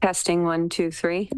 Testing 1, 2, 3.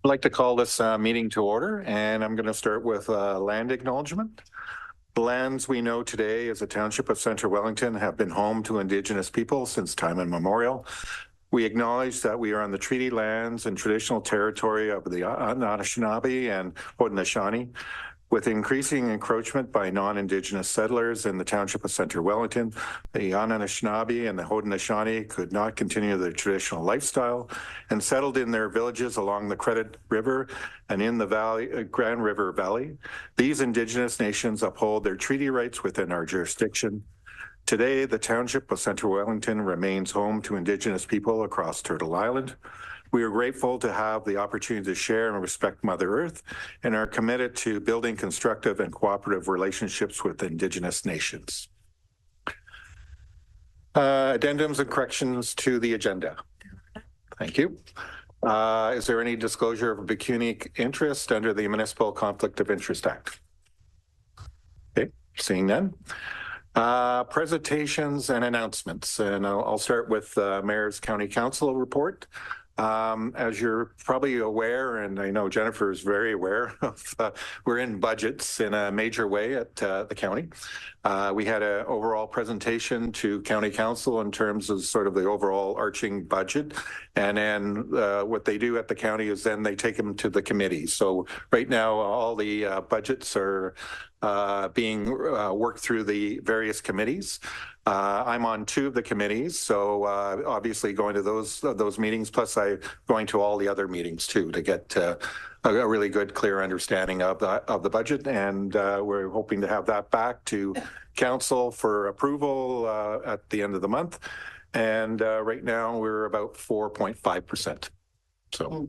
I'd like to call this meeting to order, and I'm going to start with land acknowledgement. The lands we know today as a township of Central Wellington have been home to Indigenous people since time immemorial. We acknowledge that we are on the treaty lands and traditional territory of the Anishinaabe and Haudenosaunee. With increasing encroachment by non-Indigenous settlers in the township of Central Wellington, the Anishinaabe and the Haudenosaunee could not continue their traditional lifestyle and settled in their villages along the Credit River and in the Grand River Valley. These Indigenous nations uphold their treaty rights within our jurisdiction. Today, the township of Central Wellington remains home to Indigenous people across Turtle Island. We are grateful to have the opportunity to share and respect Mother Earth and are committed to building constructive and cooperative relationships with Indigenous nations. Addendums and corrections to the agenda. Thank you. Is there any disclosure of a pecuniary interest under the Municipal Conflict of Interest Act? Okay, seeing none. Presentations and announcements, and I'll start with Mayor's County Council report. As you're probably aware, and I know Jennifer is very aware of, we're in budgets in a major way at the county. We had an overall presentation to County Council in terms of sort of the overall arching budget. And then what they do at the county is then they take them to the committee. So right now, all the budgets are being worked through the various committees. I'm on two of the committees, so obviously going to those meetings, plus I'm going to all the other meetings too to get a really good, clear understanding of the budget, and we're hoping to have that back to council for approval at the end of the month. And right now we're about 4.5%. So.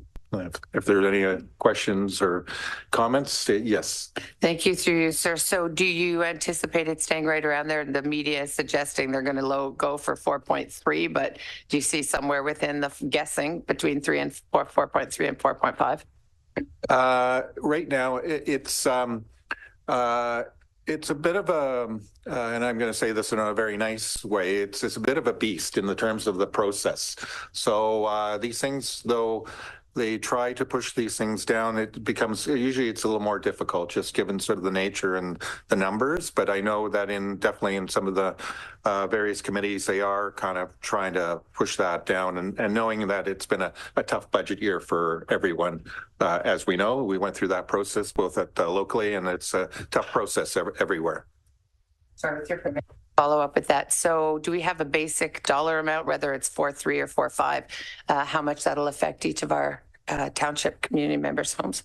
If there's any questions or comments, yes. Thank you, through you, sir. So do you anticipate it staying right around there? The media is suggesting they're going to go for 4.3, but do you see somewhere within the guessing between 4.3 and 4.5? Right now, it's a bit of a, and I'm going to say this in a very nice way, it's a bit of a beast in the terms of the process. So these things, though, they try to push these things down, it becomes, usually it's a little more difficult just given sort of the nature and the numbers. But I know that definitely in some of the various committees, they are kind of trying to push that down, and knowing that it's been a tough budget year for everyone. As we know, we went through that process both at locally, and it's a tough process everywhere. Sorry, with your permission. Follow up with that. So do we have a basic dollar amount, whether it's 4.3 or 4.5, how much that'll affect each of our township community members' homes?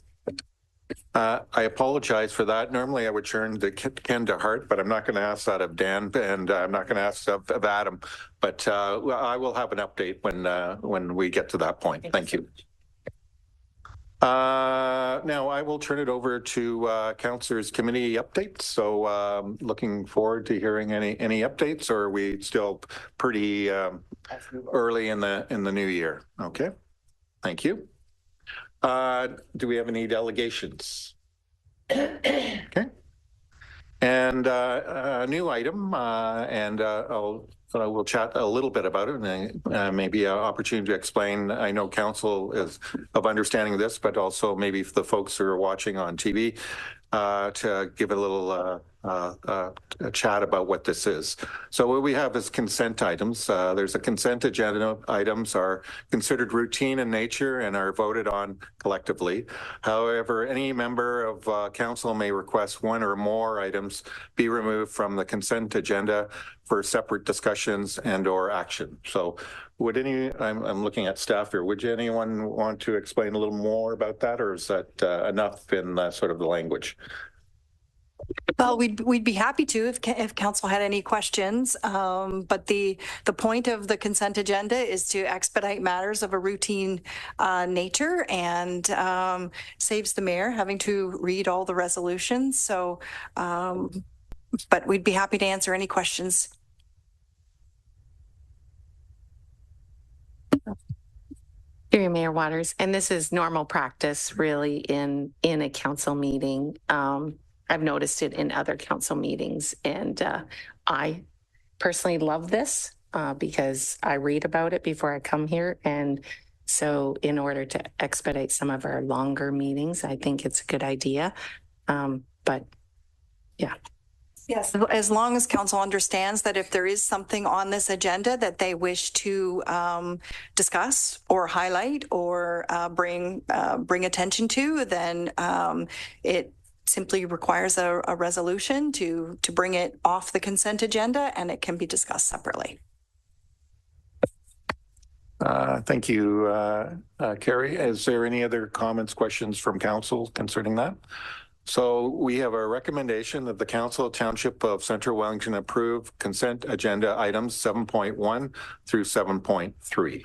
I apologize for that. Normally I would turn to Ken DeHart, but I'm not going to ask that of Dan, and I'm not going to ask of Adam, but I will have an update when we get to that point. Thank you. Now I will turn it over to Councillors Committee updates. So looking forward to hearing any updates, or are we still pretty early in the new year? Okay, thank you. Do we have any delegations? Okay. And a new item, and we'll chat a little bit about it, and maybe an opportunity to explain. I know council is of understanding this, but also maybe for the folks who are watching on TV, to give a little a chat about what this is. So what we have is consent items. There's a consent agenda. Items are considered routine in nature and are voted on collectively. However, any member of council may request one or more items be removed from the consent agenda for separate discussions and or action. So would I'm looking at staff here, would anyone want to explain a little more about that, or is that enough in sort of the language? Well, we'd be happy to if council had any questions, but the point of the consent agenda is to expedite matters of a routine nature, and saves the mayor having to read all the resolutions. So, but we'd be happy to answer any questions. Through you, Mayor Waters, and this is normal practice really in a council meeting. I've noticed it in other council meetings, and I personally love this because I read about it before I come here, and So in order to expedite some of our longer meetings, I think it's a good idea. But yeah. Yes, as long as council understands that if there is something on this agenda that they wish to discuss or highlight or bring attention to, then it simply requires a resolution to bring it off the consent agenda, and it can be discussed separately. Thank you, Carrie. Is there any other comments, questions from council concerning that? So we have a recommendation that the Council of Township of Central Wellington approve consent agenda items 7.1 through 7.3.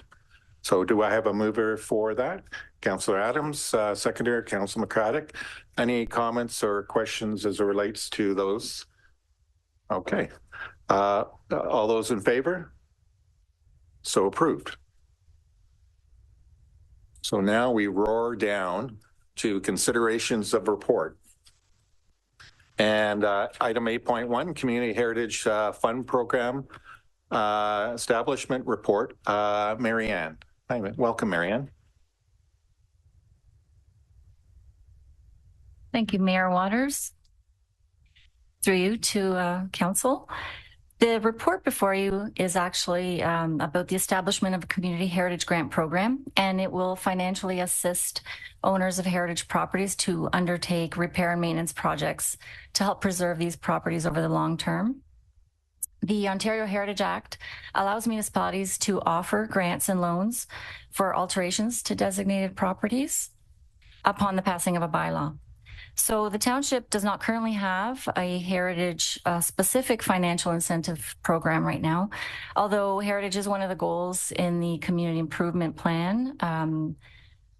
So do I have a mover for that? Councillor Adams, seconder, Councillor McCraddock. Any comments or questions as it relates to those? Okay. All those in favor? So approved. So now we roar down to considerations of report. And item 8.1, Community Heritage Fund Program Establishment Report. Marianne. Hi, welcome, Marianne. Thank you, Mayor Waters. Through you to council. The report before you is actually about the establishment of a community heritage grant program, and it will financially assist owners of heritage properties to undertake repair and maintenance projects to help preserve these properties over the long term. The Ontario Heritage Act allows municipalities to offer grants and loans for alterations to designated properties upon the passing of a bylaw. So the township does not currently have a heritage specific financial incentive program right now, although heritage is one of the goals in the community improvement plan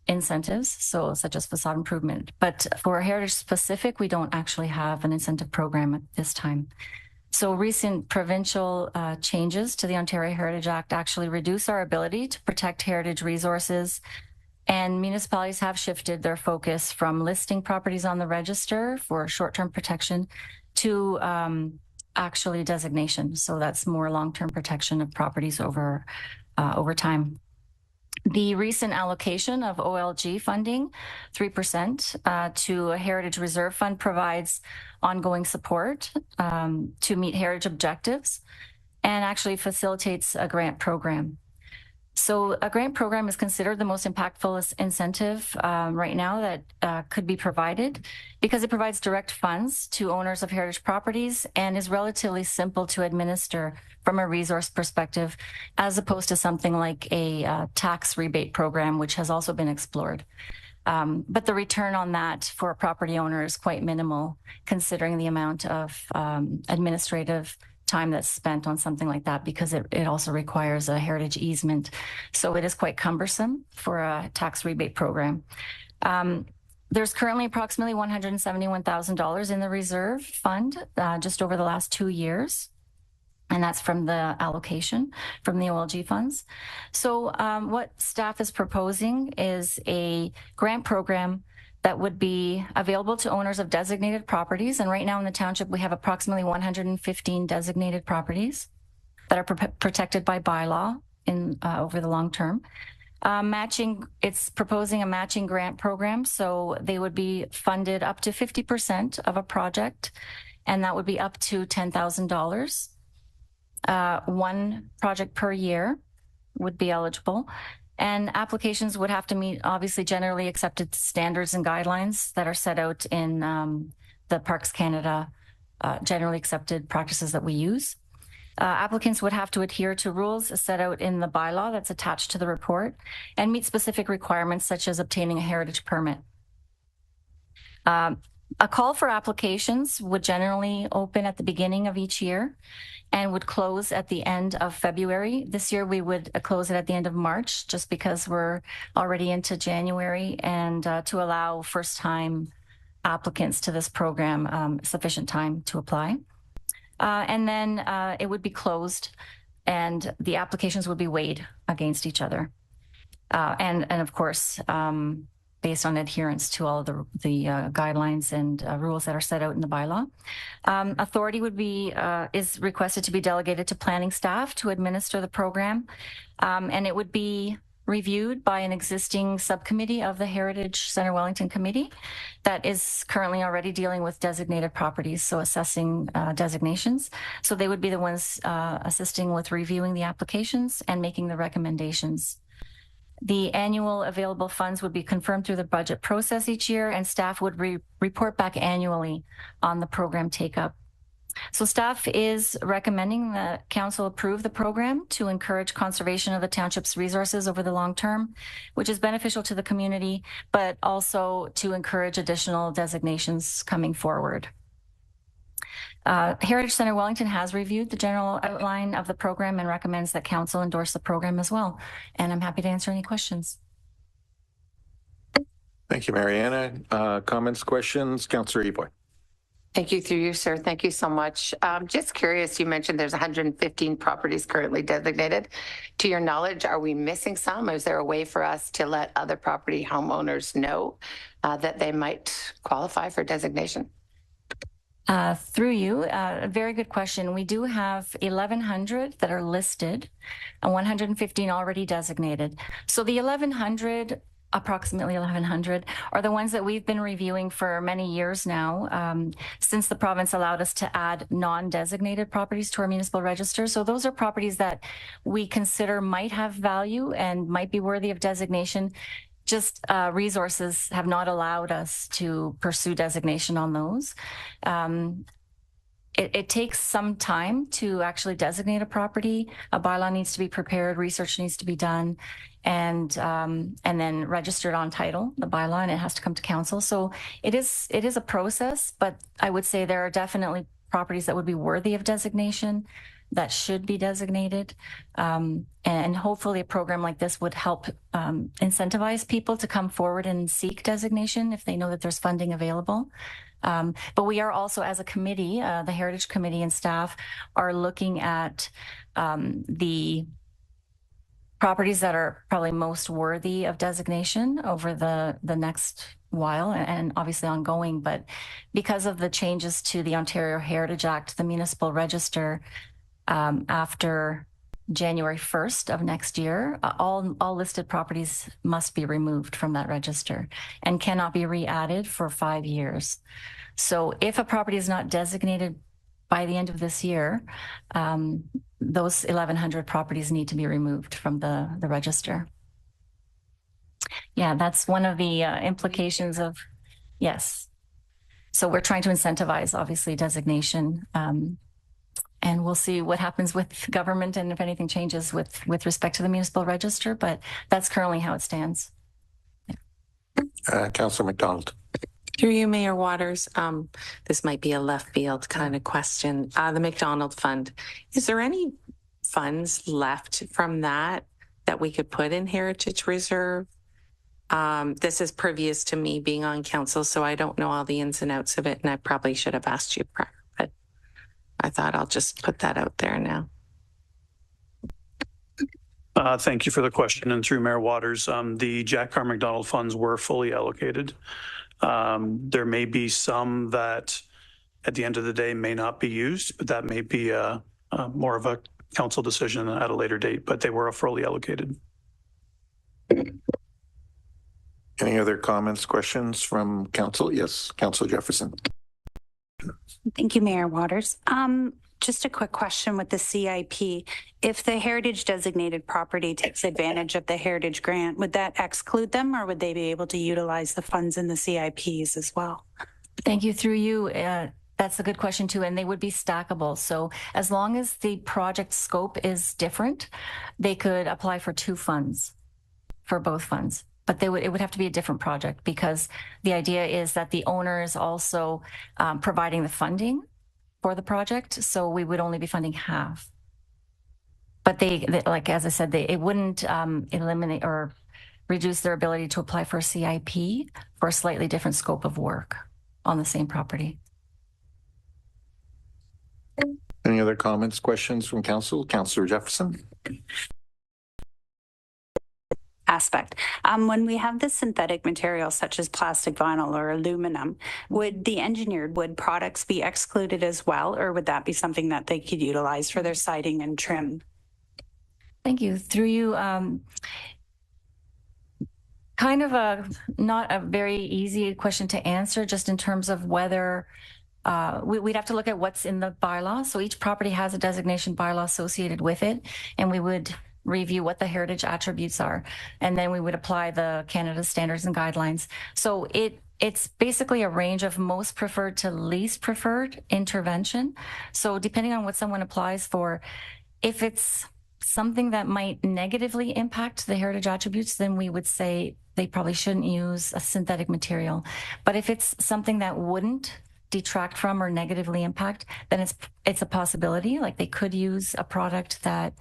incentives, so such as facade improvement. But for heritage specific, we don't actually have an incentive program at this time. So recent provincial changes to the Ontario Heritage Act actually reduce our ability to protect heritage resources, and municipalities have shifted their focus from listing properties on the register for short-term protection to actually designation. So that's more long-term protection of properties over time. The recent allocation of OLG funding, 3% to a Heritage Reserve Fund, provides ongoing support to meet heritage objectives and actually facilitates a grant program. So a grant program is considered the most impactful incentive right now that could be provided because it provides direct funds to owners of heritage properties and is relatively simple to administer from a resource perspective, as opposed to something like a tax rebate program, which has also been explored. But the return on that for a property owner is quite minimal, considering the amount of administrative time that's spent on something like that, because it also requires a heritage easement. So it is quite cumbersome for a tax rebate program. There's currently approximately $171,000 in the reserve fund just over the last 2 years. And that's from the allocation from the OLG funds. So what staff is proposing is a grant program that would be available to owners of designated properties. And right now in the township, we have approximately 115 designated properties that are protected by bylaw over the long term. It's proposing a matching grant program. So they would be funded up to 50% of a project, and that would be up to $10,000. One project per year would be eligible. And applications would have to meet, obviously, generally accepted standards and guidelines that are set out in the Parks Canada generally accepted practices that we use. Applicants would have to adhere to rules set out in the bylaw that's attached to the report and meet specific requirements such as obtaining a heritage permit. A call for applications would generally open at the beginning of each year and would close at the end of February. This year, we would close it at the end of March, just because we're already into January, and to allow first-time applicants to this program sufficient time to apply. And then it would be closed, and the applications would be weighed against each other. And of course, based on adherence to all of the guidelines and rules that are set out in the bylaw. Authority would be is requested to be delegated to planning staff to administer the program, and it would be reviewed by an existing subcommittee of the Heritage Center Wellington Committee that is currently already dealing with designated properties, so assessing designations. So they would be the ones assisting with reviewing the applications and making the recommendations. The annual available funds would be confirmed through the budget process each year, and staff would report back annually on the program take-up. So staff is recommending that council approve the program to encourage conservation of the township's resources over the long term, which is beneficial to the community, but also to encourage additional designations coming forward. Heritage Center Wellington has reviewed the general outline of the program and recommends that council endorse the program as well. And I'm happy to answer any questions. Thank you, Mariana. Comments, questions? Councillor Evoy. Thank you, through you, sir. Thank you so much. Just curious, you mentioned there's 115 properties currently designated. To your knowledge, are we missing some? Is there a way for us to let other property homeowners know that they might qualify for designation? Through you, a very good question. We do have 1,100 that are listed and 115 already designated. So the 1,100, approximately 1,100, are the ones that we've been reviewing for many years now, since the province allowed us to add non-designated properties to our municipal register. So those are properties that we consider might have value and might be worthy of designation. Just resources have not allowed us to pursue designation on those. It takes some time to actually designate a property. A bylaw needs to be prepared, research needs to be done, and then registered on title, the bylaw, and it has to come to council. So it is a process, but I would say there are definitely properties that would be worthy of designation that should be designated. And hopefully a program like this would help incentivize people to come forward and seek designation if they know that there's funding available. But we are also, as a committee, the Heritage Committee and staff are looking at the properties that are probably most worthy of designation over the next while, and obviously ongoing. But because of the changes to the Ontario Heritage Act, the municipal register, after January 1st of next year, all listed properties must be removed from that register and cannot be re-added for 5 years. So if a property is not designated by the end of this year, those 1,100 properties need to be removed from the register. Yeah, that's one of the implications of, yes. So we're trying to incentivize, obviously, designation. And we'll see what happens with government and if anything changes with respect to the municipal register, but that's currently how it stands. Councillor McDonald. Through you, Mayor Waters, this might be a left field kind of question. The McDonald Fund, is there any funds left from that we could put in Heritage Reserve? This is previous to me being on council, so I don't know all the ins and outs of it, and I probably should have asked you prior. I thought I'll just put that out there now. Thank you for the question. And through Mayor Waters, the Jack Car McDonald funds were fully allocated. There may be some that at the end of the day may not be used, but that may be more of a council decision at a later date, but they were fully allocated. Any other comments, questions from council? Yes, Councillor Jefferson. Thank you, Mayor Waters. Just a quick question with the CIP. If the heritage designated property takes advantage of the heritage grant, would that exclude them, or would they be able to utilize the funds in the CIPs as well? Thank you. Through you, that's a good question too, and they would be stackable. So as long as the project scope is different, they could apply for 2 funds, for both funds. But it would have to be a different project, because the idea is that the owner is also providing the funding for the project. So we would only be funding half. But they like, as I said, it wouldn't eliminate or reduce their ability to apply for a CIP for a slightly different scope of work on the same property. Any other comments, questions from council? Councillor Jefferson. Aspect. When we have the synthetic materials such as plastic, vinyl, or aluminum, would the engineered wood products be excluded as well, or would that be something that they could utilize for their siding and trim? Thank you. Through you, kind of not a very easy question to answer, just in terms of whether we'd have to look at what's in the bylaw. So each property has a designation bylaw associated with it, and we would review what the heritage attributes are, and then we would apply the Canada standards and guidelines. So it's basically a range of most preferred to least preferred intervention. So depending on what someone applies for, if it's something that might negatively impact the heritage attributes, then we would say they probably shouldn't use a synthetic material. But if it's something that wouldn't detract from or negatively impact, then it's a possibility. Like they could use a product that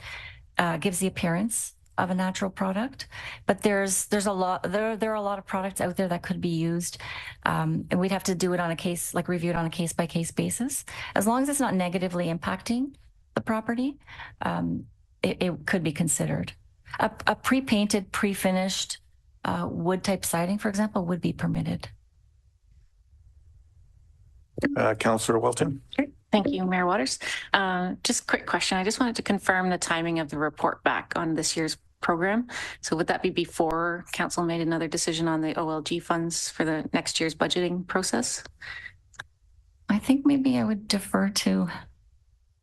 gives the appearance of a natural product, but there's a lot, there are a lot of products out there that could be used. And we'd have to do it on a case, like review it on a case by case basis. As long as it's not negatively impacting the property, it could be considered. A pre-painted, pre-finished wood type siding, for example, would be permitted. Councillor Wilton. Thank you, Mayor Waters. Just a quick question. I just wanted to confirm the timing of the report back on this year's program. So would that be before council made another decision on the OLG funds for the next year's budgeting process? I think maybe I would defer to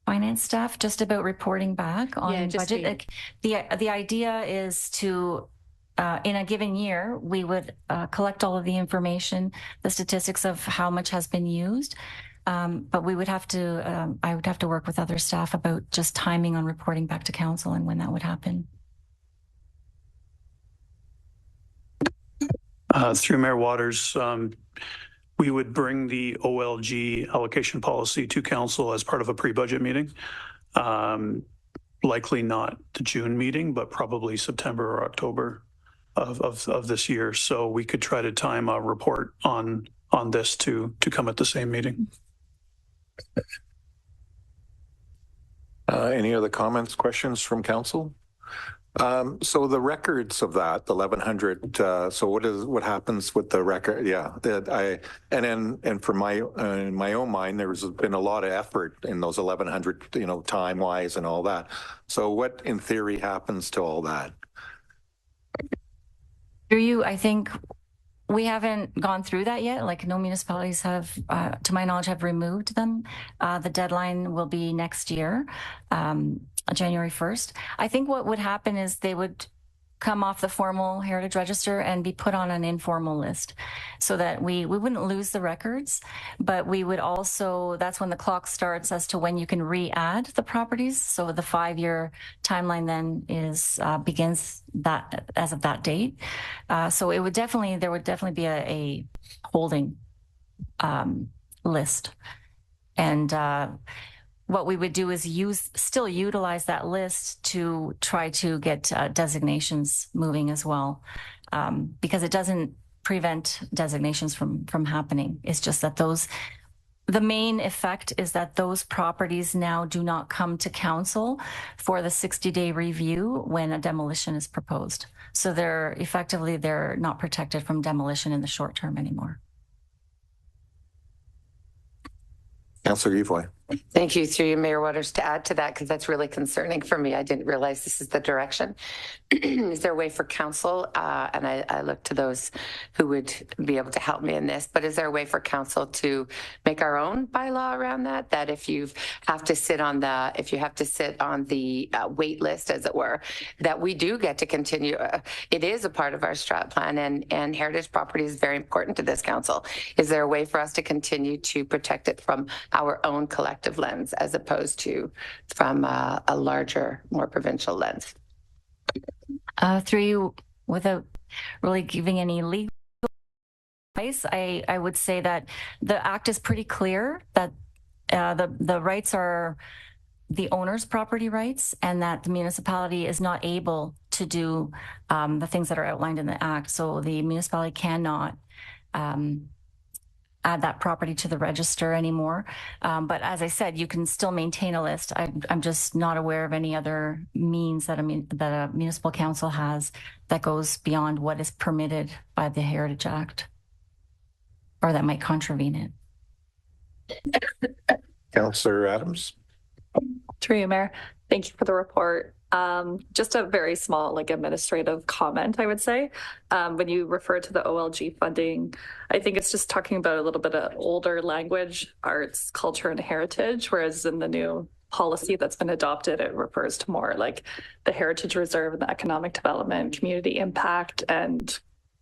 finance staff just about reporting back on budget. Like, the idea is to in a given year, we would collect all of the information, the statistics of how much has been used. But we would have to, I would have to work with other staff about just timing on reporting back to council and when that would happen. Through Mayor Waters, we would bring the OLG allocation policy to council as part of a pre-budget meeting. Likely not the June meeting, but probably September or October of this year. So we could try to time a report on this to come at the same meeting. Any other comments, questions from council? So the records of that, the 1,100. So what happens with the record? Yeah, and for in my own mind, there's been a lot of effort in those 1,100, time wise and all that. So what, in theory, happens to all that? I think we haven't gone through that yet. Like, no municipalities have, to my knowledge, have removed them. The deadline will be next year, January 1st. I think what would happen is they would come off the formal heritage register and be put on an informal list, so that we wouldn't lose the records, but we would also, that's when the clock starts as to when you can re-add the properties. So the 5-year timeline then begins that as of that date. So there would definitely be a holding list. And what we would do is still utilize that list to try to get designations moving as well, because it doesn't prevent designations from happening. It's just that the main effect is that those properties now do not come to council for the 60-day review when a demolition is proposed. So they're not protected from demolition in the short term anymore. Councillor Evoy. Thank you, through you, Mayor Waters, to add to that, because that's really concerning for me. I didn't realize this is the direction. Is there a way for council, and I look to those who would be able to help me in this, but is there a way for council to make our own bylaw around that? That if you have to sit on the wait list, as it were, that we do get to continue. It is a part of our strat plan, and heritage property is very important to this council. Is there a way for us to continue to protect it from our own collective lens, as opposed to from a larger, more provincial lens? Through you, without really giving any legal advice, I would say that the act is pretty clear that the rights are the owner's property rights, and that the municipality is not able to do the things that are outlined in the act. So the municipality cannot add that property to the register anymore. But as I said, you can still maintain a list. I'm just not aware of any other means that a municipal council has that goes beyond what is permitted by the Heritage Act, or that might contravene it. Councillor Adams. Through you, Mayor. Thank you for the report. Just a very small, administrative comment, I would say. When you refer to the OLG funding, I think it's just talking about a little bit of older language, arts, culture, and heritage, whereas in the new policy that's been adopted, it refers to more like the heritage reserve and the economic development, community impact, and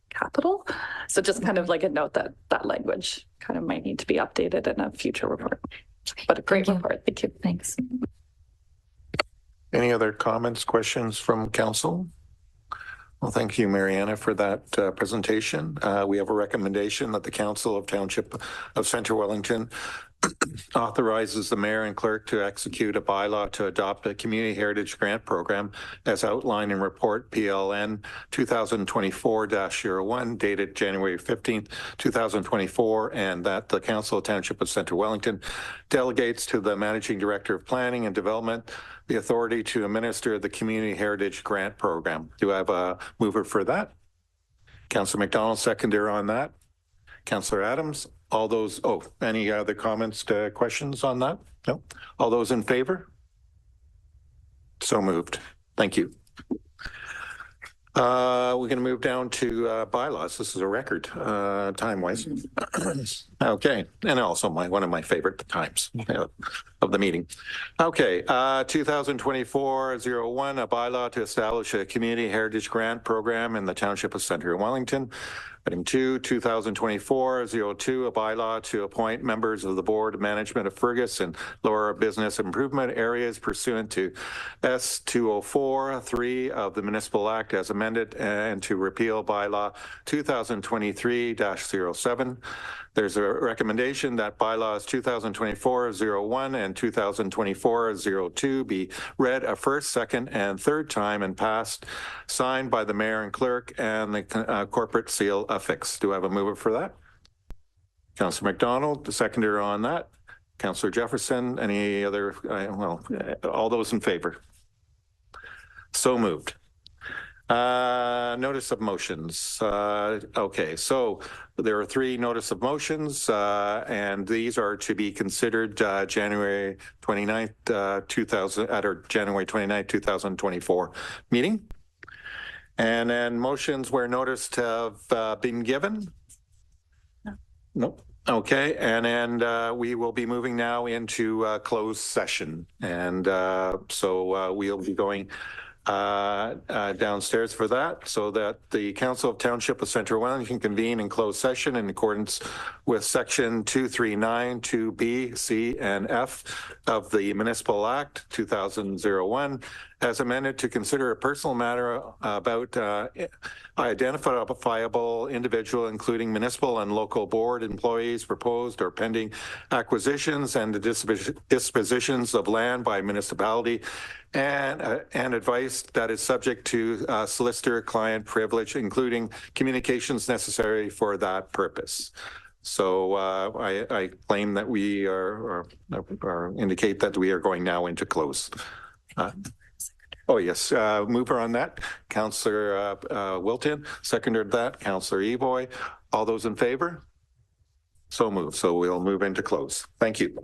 capital. So just kind of like a note that that language kind of might need to be updated in a future report. But a great report. Thank you. Thanks. Any other comments, questions from council? Well, thank you, Mariana, for that presentation. We have a recommendation that the Council of Township of Centre Wellington authorizes the mayor and clerk to execute a bylaw to adopt a community heritage grant program as outlined in report PLN 2024-01 dated January 15th, 2024, and that the Council of Township of Centre Wellington delegates to the Managing Director of Planning and Development the authority to administer the community heritage grant program. Do I have a mover for that? Councillor McDonald, seconder on that. Councillor Adams, all those, any other comments, questions on that? No? All those in favor? So moved. Thank you. We're going to move down to bylaws. This is a record time-wise. Okay, and also one of my favorite times of the meeting. Okay, 2024-01, a bylaw to establish a community heritage grant program in the Township of Centre Wellington. Item 2, 2024-02, a bylaw to appoint members of the Board of Management of Fergus and Lower Business Improvement Areas pursuant to S204-3 of the Municipal Act as amended, and to repeal bylaw 2023-07. There's a recommendation that bylaws 2024-01 and 2024-02 be read a first, second, and third time and passed, signed by the mayor and clerk, and the corporate seal affixed. Do I have a mover for that? Councillor McDonald, the seconder on that. Councillor Jefferson, any other, all those in favor? So moved. Notice of motions. Okay, so there are 3 notice of motions, and these are to be considered January 29th, 2000 at our January 29th, 2024 meeting. And then motions where notice have been given. Nope. Okay, and then we will be moving now into closed session, and so we'll be going downstairs for that, so that the Council of Township of Centre Wellington can convene in closed session in accordance with Section 239, 2B, C, and F of the Municipal Act 2001, as amended to consider a personal matter about identifiable individual, including municipal and local board employees, proposed or pending acquisitions and the dispositions of land by municipality, and advice that is subject to solicitor-client privilege, including communications necessary for that purpose. So I claim that we are indicate that we are going now into close. Oh, yes. Mover on that, Councillor Wilton. Seconded that, Councillor Evoy. All those in favor? So moved. So we'll move into close. Thank you.